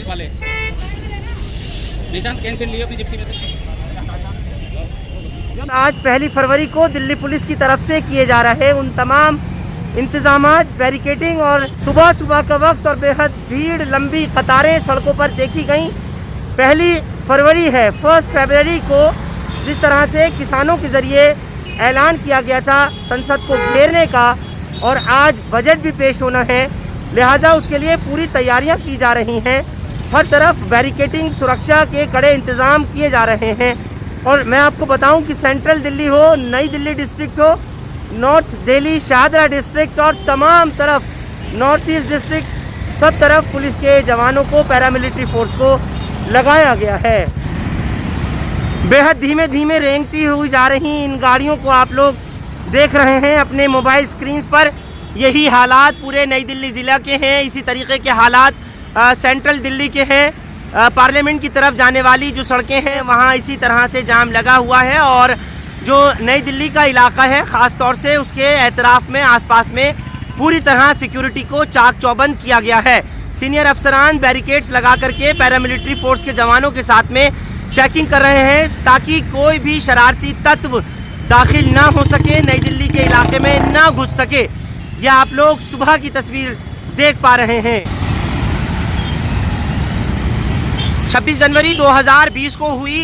वाले निशांत कैंसिल लियो अपनी जिप्सी में से। आज 1 फरवरी को दिल्ली पुलिस की तरफ से किए जा रहे उन तमाम इंतजामात, बैरिकेडिंग और सुबह सुबह का वक्त और बेहद भीड़, लंबी कतारें सड़कों पर देखी गई। 1 फरवरी है, 1 फरवरी को जिस तरह से किसानों के जरिए ऐलान किया गया था संसद को घेरने का और आज बजट भी पेश होना है, लिहाजा उसके लिए पूरी तैयारियां की जा रही हैं। हर तरफ बैरिकेडिंग, सुरक्षा के कड़े इंतज़ाम किए जा रहे हैं। और मैं आपको बताऊं कि सेंट्रल दिल्ली हो, नई दिल्ली डिस्ट्रिक्ट हो, नॉर्थ दिल्ली, शाहदरा डिस्ट्रिक्ट और तमाम तरफ नॉर्थ ईस्ट डिस्ट्रिक्ट, सब तरफ पुलिस के जवानों को, पैरामिलिट्री फोर्स को लगाया गया है। बेहद धीमे धीमे रेंगती हुई जा रही इन गाड़ियों को आप लोग देख रहे हैं अपने मोबाइल स्क्रीन्स पर। यही हालात पूरे नई दिल्ली ज़िला के हैं। इसी तरीके के हालात सेंट्रल दिल्ली के हैं। पार्लियामेंट की तरफ जाने वाली जो सड़कें हैं वहाँ इसी तरह से जाम लगा हुआ है और जो नई दिल्ली का इलाका है ख़ास तौर से उसके एतराफ़ में, आसपास में पूरी तरह सिक्योरिटी को चाक चौबंद किया गया है। सीनियर अफसरान बैरिकेड्स लगा करके पैरामिलिट्री फोर्स के जवानों के साथ में चेकिंग कर रहे हैं ताकि कोई भी शरारती तत्व दाखिल ना हो सके, नई दिल्ली के इलाके में ना घुस सके। यह आप लोग सुबह की तस्वीर देख पा रहे हैं। 26 जनवरी 2020 को हुई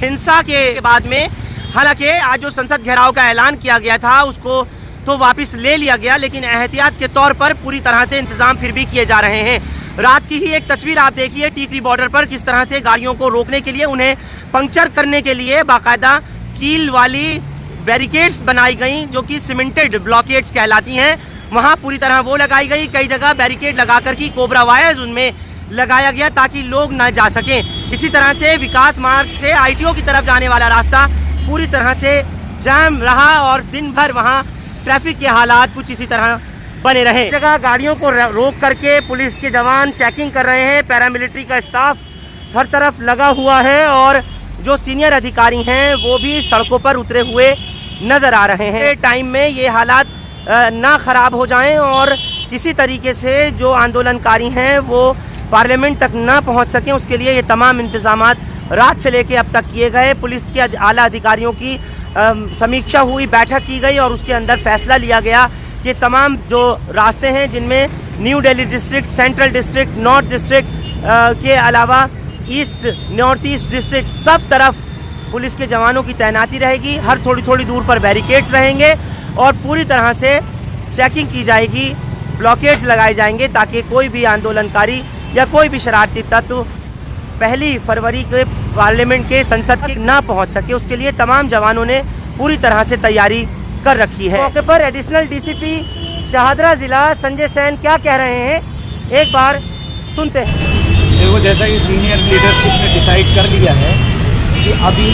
हिंसा के बाद में हालांकि आज जो संसद घेराव का ऐलान किया गया था उसको तो वापस ले लिया गया, लेकिन एहतियात के तौर पर पूरी तरह से इंतजाम फिर भी किए जा रहे हैं। रात की ही एक तस्वीर आप देखिए टीकरी बॉर्डर पर किस तरह से गाड़ियों को रोकने के लिए, उन्हें पंक्चर करने के लिए बाकायदा कील वाली बैरिकेड्स बनाई गई जो कि सीमेंटेड ब्लॉकेड्स कहलाती हैं। वहाँ पूरी तरह वो लगाई गई। कई जगह बैरिकेड लगा कर की कोबरा वायर्स उनमें लगाया गया ताकि लोग ना जा सकें। इसी तरह से विकास मार्ग से ITO की तरफ जाने वाला रास्ता पूरी तरह से जाम रहा और दिन भर वहाँ ट्रैफिक के हालात कुछ इसी तरह बने रहे। जगह गाड़ियों को रोक करके पुलिस के जवान चेकिंग कर रहे हैं, पैरामिलिट्री का स्टाफ हर तरफ लगा हुआ है और जो सीनियर अधिकारी हैं वो भी सड़कों पर उतरे हुए नज़र आ रहे हैं। टाइम में ये हालात ना ख़राब हो जाएं और किसी तरीके से जो आंदोलनकारी हैं वो पार्लियामेंट तक ना पहुंच सकें, उसके लिए ये तमाम इंतजामात रात से लेके अब तक किए गए। पुलिस के आला अधिकारियों की समीक्षा हुई, बैठक की गई और उसके अंदर फैसला लिया गया कि तमाम जो रास्ते हैं जिनमें new Delhi district, central district, north district के अलावा ईस्ट, नॉर्थ ईस्ट डिस्ट्रिक्ट, सब तरफ पुलिस के जवानों की तैनाती रहेगी। हर थोड़ी थोड़ी दूर पर बैरिकेड्स रहेंगे और पूरी तरह से चेकिंग की जाएगी, ब्लॉकेड्स लगाए जाएंगे ताकि कोई भी आंदोलनकारी या कोई भी शरारती तत्व 1 फरवरी के पार्लियामेंट के संसद तक ना पहुंच सके। उसके लिए तमाम जवानों ने पूरी तरह से तैयारी कर रखी है। मौके पर एडिशनल DCP शाहदरा जिला संजय सैन क्या कह रहे हैं, एक बार सुनते हैं। देखो, जैसा कि सीनियर लीडरशिप ने डिसाइड कर लिया है कि अभी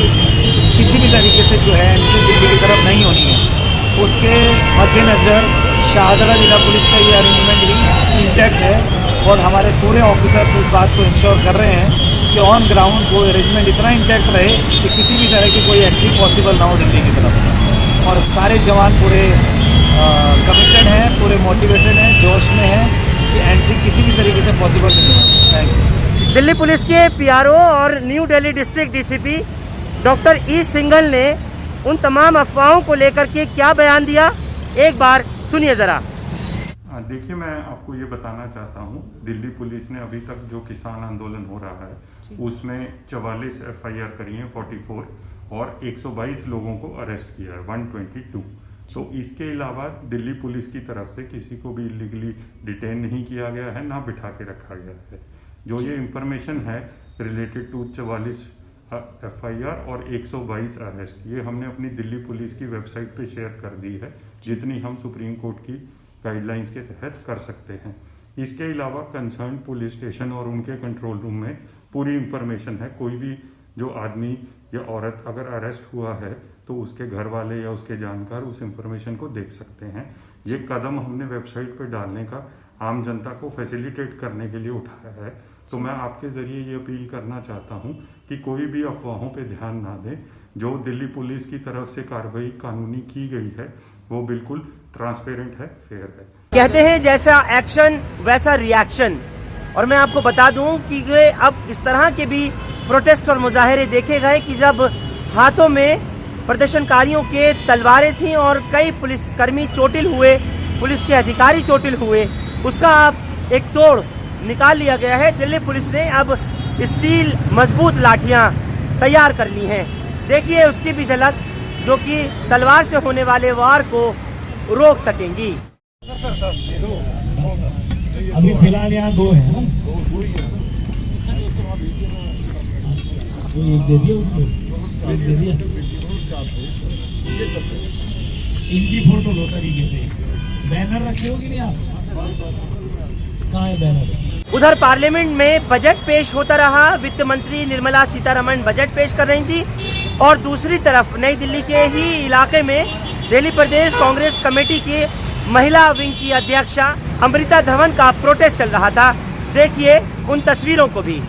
किसी भी तरीके से जो है दिल्ली की तरफ नहीं होनी है, उसके मद्देनज़र शाहदरा जिला पुलिस का ये अरेंजमेंट भी इंटैक्ट है और हमारे पूरे ऑफिसर्स इस बात को इंश्योर कर रहे हैं कि ऑन ग्राउंड वो अरेंजमेंट इतना इंटैक्ट रहे कि किसी भी तरह की कोई एक्टिव पॉसिबल ना हो दिल्ली की तरफ। और सारे जवान पूरे कमिटेड हैं, पूरे मोटिवेटेड हैं, जोश में हैं कि एंट्री किसी भी तरीके से पॉसिबल नहीं है। Thank you. दिल्ली पुलिस के PRO और New Delhi district DCP doctor E. Singhal ने उन तमाम अफवाहों को लेकर के क्या बयान दिया, एक बार सुनिए ज़रा। देखिए, मैं आपको ये बताना चाहता हूँ, दिल्ली पुलिस ने अभी तक जो किसान आंदोलन हो रहा है उसमें 44 FIR करी हैं, 44, और 122 लोगों को अरेस्ट किया है, 122। तो इसके अलावा दिल्ली पुलिस की तरफ से किसी को भी इलीगली डिटेन नहीं किया गया है, ना बिठा के रखा गया है। जो ये इंफॉर्मेशन है रिलेटेड टू 44 FIR और 122 अरेस्ट, ये हमने अपनी दिल्ली पुलिस की वेबसाइट पे शेयर कर दी है, जितनी हम सुप्रीम कोर्ट की गाइडलाइंस के तहत कर सकते हैं। इसके अलावा कंसर्न पुलिस स्टेशन और उनके कंट्रोल रूम में पूरी इंफॉर्मेशन है। कोई भी जो आदमी या औरत अगर अरेस्ट हुआ है तो उसके घर वाले या उसके जानकार उस इंफॉर्मेशन को देख सकते हैं। ये कदम हमने वेबसाइट पर डालने का आम जनता को फैसिलिटेट करने के लिए उठाया है। तो मैं आपके जरिए ये अपील करना चाहता हूँ कि कोई भी अफवाहों पे ध्यान ना दें। जो दिल्ली पुलिस की तरफ से कार्रवाई कानूनी की गई है वो बिल्कुल ट्रांसपेरेंट है, फेयर है। कहते हैं जैसा एक्शन वैसा रिएक्शन। और मैं आपको बता दूं कि ये अब इस तरह के भी प्रोटेस्ट और मुजाहरे देखे गए कि जब हाथों में प्रदर्शनकारियों के तलवारें थीं और कई पुलिसकर्मी चोटिल हुए, पुलिस के अधिकारी चोटिल हुए, उसका अब एक तोड़ निकाल लिया गया है। दिल्ली पुलिस ने अब स्टील मजबूत लाठियां तैयार कर ली हैं। देखिए उसकी भी झलक, जो कि तलवार से होने वाले वार को रोक सकेंगी। अभी फिलहाल यहाँ 2 है ना, एक दे दिया, एक दे दिया। इनकी फोटो लो तरीके से। बैनर रखे हो कि नहीं आप? कहाँ है बैनर? उधर पार्लियामेंट में बजट पेश होता रहा। वित्त मंत्री निर्मला सीतारमण बजट पेश कर रही थी और दूसरी तरफ नई दिल्ली के ही इलाके में दिल्ली प्रदेश कांग्रेस कमेटी के महिला विंग की अध्यक्षा अमृता धवन का प्रोटेस्ट चल रहा था। देखिए उन तस्वीरों को भी।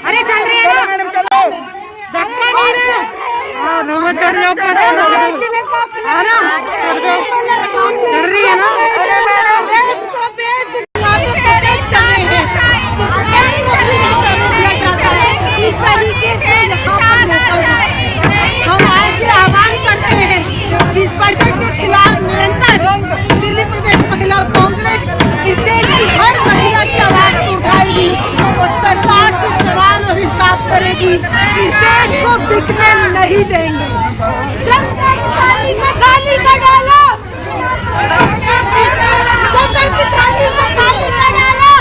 अरे चल रही है ना, धक्का नहीं रहे, चल रही है ना। इस तरीके से हम आज आह्वान करते हैं कि इस बजट के खिलाफ निरंतर दिल्ली प्रदेश महिला कांग्रेस इस देश की हर महिला की आवाज को उठाएगी और सरकार से सवाल और हिसाब करेगी। इस देश को बिकने नहीं देंगे। जनता की थाली को खाली कर डालो, जनता की थाली को खाली कर डालो।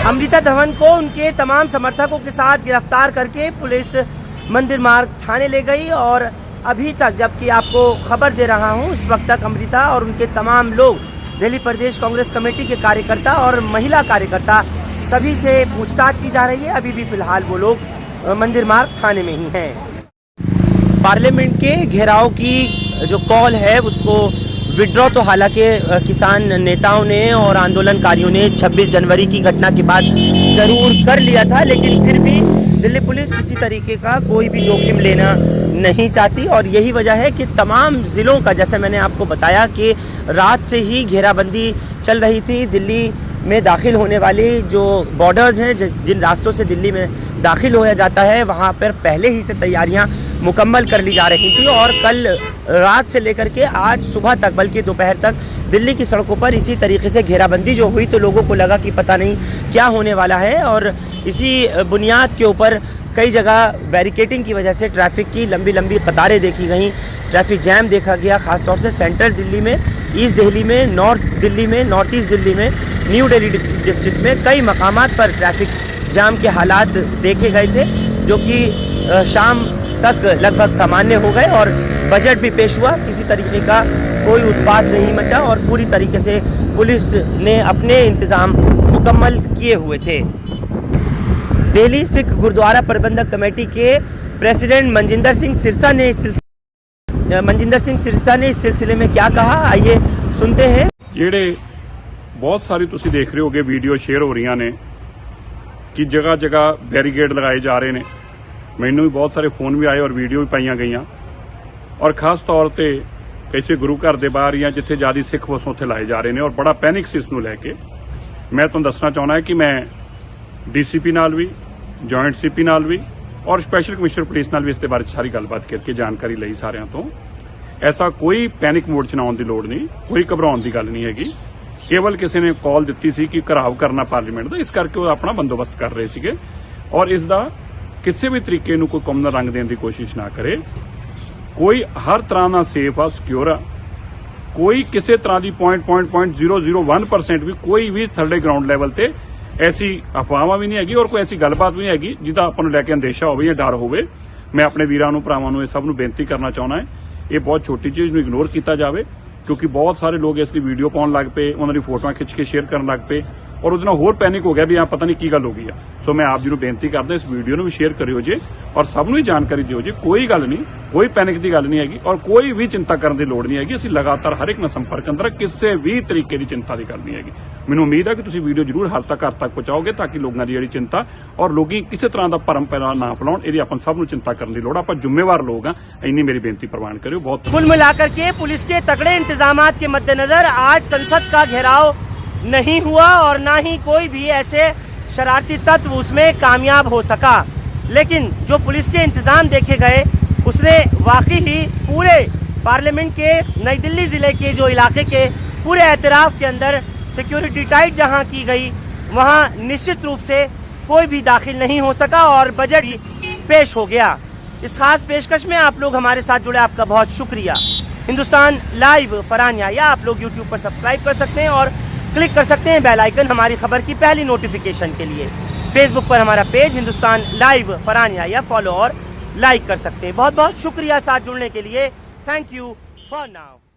अमृता धवन को उनके तमाम समर्थकों के साथ गिरफ्तार करके पुलिस मंदिर मार्ग थाने ले गई और अभी तक, जबकि आपको खबर दे रहा हूं, इस वक्त तक अमृता और उनके तमाम लोग, दिल्ली प्रदेश कांग्रेस कमेटी के कार्यकर्ता और महिला कार्यकर्ता, सभी से पूछताछ की जा रही है। अभी भी फिलहाल वो लोग मंदिर मार्ग थाने में ही हैं। पार्लियामेंट के घेराव की जो कॉल है उसको विड्रॉ तो हालांकि किसान नेताओं ने और आंदोलनकारियों ने 26 जनवरी की घटना के बाद ज़रूर कर लिया था, लेकिन फिर भी दिल्ली पुलिस किसी तरीके का कोई भी जोखिम लेना नहीं चाहती और यही वजह है कि तमाम ज़िलों का, जैसे मैंने आपको बताया कि रात से ही घेराबंदी चल रही थी। दिल्ली में दाखिल होने वाली जो बॉर्डर्स हैं, जिन रास्तों से दिल्ली में दाखिल होया जाता है, वहाँ पर पहले ही से तैयारियाँ मुकम्मल कर ली जा रही थी। और कल रात से लेकर के आज सुबह तक, बल्कि दोपहर तक दिल्ली की सड़कों पर इसी तरीके से घेराबंदी जो हुई, तो लोगों को लगा कि पता नहीं क्या होने वाला है। और इसी बुनियाद के ऊपर कई जगह बैरिकेटिंग की वजह से ट्रैफिक की लंबी लंबी कतारें देखी गई, ट्रैफिक जैम देखा गया, ख़ासतौर से सेंट्रल दिल्ली में, ईस्ट दिल्ली में, नॉर्थ दिल्ली में, नॉर्थ ईस्ट दिल्ली में, न्यू दिल्ली डिस्ट्रिक्ट में कई मकामात पर ट्रैफिक जाम के हालात देखे गए थे, जो कि शाम तक लगभग सामान्य हो गए। और बजट भी पेश हुआ, किसी तरीके का कोई उत्पात नहीं मचा और पूरी तरीके से पुलिस ने अपने इंतज़ाम मुकम्मल किए हुए थे। दिल्ली सिख गुरुद्वारा प्रबंधक कमेटी के प्रेसिडेंट मनजिंदर सिंह सिरसा ने इस सिलसिले में क्या कहा, आइए सुनते हैं। ਜਿਹੜੇ ਬਹੁਤ ਸਾਰੀ ਤੁਸੀਂ ਦੇਖ ਰਹੇ ਹੋਗੇ ਵੀਡੀਓ ਸ਼ੇਅਰ ਹੋ ਰਹੀਆਂ ਨੇ ਕਿ ਜਗ੍ਹਾ ਜਗ੍ਹਾ ਬੈਰੀਕੇਡ ਲਗਾਏ ਜਾ ਰਹੇ ਨੇ। ਮੈਨੂੰ ਵੀ ਬਹੁਤ ਸਾਰੇ ਫੋਨ ਵੀ ਆਏ ਔਰ ਵੀਡੀਓ ਵੀ ਪਾਈਆਂ ਗਈਆਂ ਔਰ ਖਾਸ ਤੌਰ ਤੇ ਕਿਸੇ ਗੁਰੂ ਘਰ ਦੇ ਬਾਹਰ ਜਾਂ ਜਿੱਥੇ ਜ਼ਿਆਦਾ ਸਿੱਖ ਵਸੋਂ ਉੱਥੇ ਲਾਏ ਜਾ ਰਹੇ ਨੇ ਔਰ ਬੜਾ ਪੈਨਿਕ ਸੀ ਇਸ ਨੂੰ ਲੈ ਕੇ। ਮੈਂ ਤੁਹਾਨੂੰ ਦੱਸਣਾ ਚਾਹੁੰਦਾ ਕਿ ਮੈਂ ਡੀਸੀਪੀ ਨਾਲ ਵੀ, ਜੁਆਇੰਟ ਸੀਪੀ ਨਾਲ ਵੀ ਔਰ ਸਪੈਸ਼ਲ ਕਮਿਸ਼ਨਰ ਪੁਲਿਸ ਨਾਲ ਵੀ ਇਸ ਦੇ ਬਾਰੇ ਸਾਰੀ ਗੱਲਬਾਤ ਕਰਕੇ ਜਾਣਕਾਰੀ ਲਈ ਸਾਰਿਆਂ ਤੋਂ। ਐਸਾ ਕੋਈ ਪੈਨਿਕ ਮੋਡ ਚ ਨਾ ਆਉਣ ਦੀ ਲੋੜ ਨਹੀਂ, ਕੋਈ ਘਬਰਾਉਣ ਦੀ ਗੱਲ ਨਹੀਂ ਹੈਗੀ। ਕੇਵਲ ਕਿਸੇ ਨੇ ਕਾਲ ਦਿੱਤੀ ਸੀ ਕਿ ਘਰਾਵ ਕਰਨਾ ਪਾਰਲੀਮੈਂਟ ਦਾ, ਇਸ ਕਰਕੇ ਉਹ ਆਪਣਾ ਬੰਦੋਬਸਤ ਕਰ ਰਹੇ ਸੀਗੇ ਔਰ ਇਸ ਦਾ ਕਿਸੇ ਵੀ ਤਰੀਕੇ ਨੂੰ ਕੋਈ ਕੌਮ ਦਾ ਰੰਗ ਦੇਣ ਦੀ ਕੋਸ਼ਿਸ਼ ਨਾ ਕਰੇ। ਕੋਈ ਹਰ ਤਰ੍ਹਾਂ ਨਾਲ ਸੇਫ ਆ, ਸਿਕਿਉਰ ਆ। ਕੋਈ ਕਿਸੇ ਤਰ੍ਹਾਂ ਦੀ 0.001% ਵੀ ਕੋਈ ਵੀ ਥਰਡੇ ਗਰਾਊਂਡ ਲੈਵਲ ਤੇ ਐਸੀ ਅਫਵਾਹਾਂ ਵੀ ਨਹੀਂ ਹੈਗੀ ਔਰ ਕੋਈ ਐਸੀ ਗੱਲਬਾਤ ਵੀ ਨਹੀਂ ਹੈਗੀ ਜਿਹਦਾ ਆਪਾਂ ਨੂੰ ਲੈ ਕੇ ਅੰਦੇਸ਼ਾ ਹੋਵੇ ਜਾਂ ਡਰ ਹੋਵੇ। ਮੈਂ ਆਪਣੇ ਵੀਰਾਂ ਨੂੰ, ਭਰਾਵਾਂ ਨੂੰ, ਇਹ ਸਭ ਨੂੰ ਬੇਨਤੀ ਕਰਨਾ ਚਾਹੁੰਦਾ ਹੈ, ਇਹ ਬਹੁਤ ਛੋਟੀ ਚੀਜ਼ ਨੂੰ ਇਗਨੋਰ ਕੀਤਾ ਜਾਵੇ ਕਿਉਂਕਿ ਬਹੁਤ ਸਾਰੇ ਲੋਕ ਇਸ ਦੀ ਵੀਡੀਓ ਪਾਉਣ ਲੱਗ ਪਏ, ਉਹਨਾਂ ਦੀ ਫੋਟੋਆਂ ਖਿੱਚ ਕੇ ਸ਼ੇਅਰ ਕਰਨ ਲੱਗ ਪਏ ਔਰ ਉਹਦੇ ਨਾਲ ਹੋਰ ਪੈਨਿਕ ਹੋ ਗਿਆ ਵੀ ਆ ਪਤਾ ਨਹੀਂ ਕੀ ਗੱਲ ਹੋ ਗਈ ਆ। ਸੋ ਮੈਂ ਆਪ ਜੀ ਨੂੰ ਬੇਨਤੀ ਕਰਦਾ ਇਸ ਵੀਡੀਓ ਨੂੰ ਵੀ ਸ਼ੇਅਰ ਕਰਿਓ ਜੇ ਔਰ ਸਭ ਨੂੰ ਹੀ ਜਾਣਕਾਰੀ ਦਿਓ ਜੇ। ਕੋਈ ਗੱਲ ਨਹੀਂ, ਕੋਈ ਪੈਨਿਕ ਦੀ ਗੱਲ ਨਹੀਂ ਹੈਗੀ ਔਰ ਕੋਈ ਵੀ ਚਿੰਤਾ ਕਰਨ ਦੀ ਲੋੜ ਨਹੀਂ ਹੈਗੀ। ਅਸੀਂ ਲਗਾਤਾਰ ਹਰ ਇੱਕ ਨਾਲ ਸੰਪਰਕ ਅੰਦਰ, ਕਿਸੇ ਵੀ ਤਰੀਕੇ ਦੀ ਚਿੰਤਾ ਦੀ ਗੱਲ ਨਹੀਂ ਹੈਗੀ। ਮੈਨੂੰ ਉਮੀਦ ਹੈ ਕਿ ਤੁਸੀਂ ਵੀਡੀਓ ਜ਼ਰੂਰ ਘਰ ਤੱਕ ਪਹੁੰਚਾਓਗੇ ਤਾਂ ਕਿ ਲੋਕਾਂ ਦੀ ਜਿਹੜੀ ਚਿੰਤਾ ਔਰ ਲੋਕੀ ਕਿਸੇ ਤਰ੍ਹਾਂ ਦਾ ਭਰਮ ਪੈਦਾ ਨਾ ਫੈਲਾਉਣ, ਇਹਦੀ ਆਪਾਂ ਸਭ ਨੂੰ ਚਿੰਤਾ ਕਰਨ ਦੀ ਲੋੜ। ਆਪਾਂ ਜ਼ਿੰਮੇਵਾਰ ਲੋਕ ਆ, ਇੰਨੀ ਮੇਰੀ ਬੇਨਤੀ ਪ੍ਰਵਾਨ करियो। बहुत कुल मिलाकर के पुलिस के तगड़े इंतजामात के मद्देनजर आज संसद का घेराव नहीं हुआ और ना ही कोई भी ऐसे शरारती तत्व उसमें कामयाब हो सका। लेकिन जो पुलिस के इंतजाम देखे गए उसने वाकई ही पूरे पार्लियामेंट के नई दिल्ली जिले के जो इलाके के पूरे एतराफ के अंदर सिक्योरिटी टाइट जहां की गई, वहां निश्चित रूप से कोई भी दाखिल नहीं हो सका और बजट पेश हो गया। इस खास पेशकश में आप लोग हमारे साथ जुड़े, आपका बहुत शुक्रिया। हिंदुस्तान लाइव फरहानिया या आप लोग यूट्यूब पर सब्सक्राइब कर सकते हैं और क्लिक कर सकते हैं बेल आइकन हमारी खबर की पहली नोटिफिकेशन के लिए। फेसबुक पर हमारा पेज हिंदुस्तान लाइव फरहानिया या फॉलो और लाइक कर सकते हैं। बहुत बहुत शुक्रिया साथ जुड़ने के लिए। Thank you for now.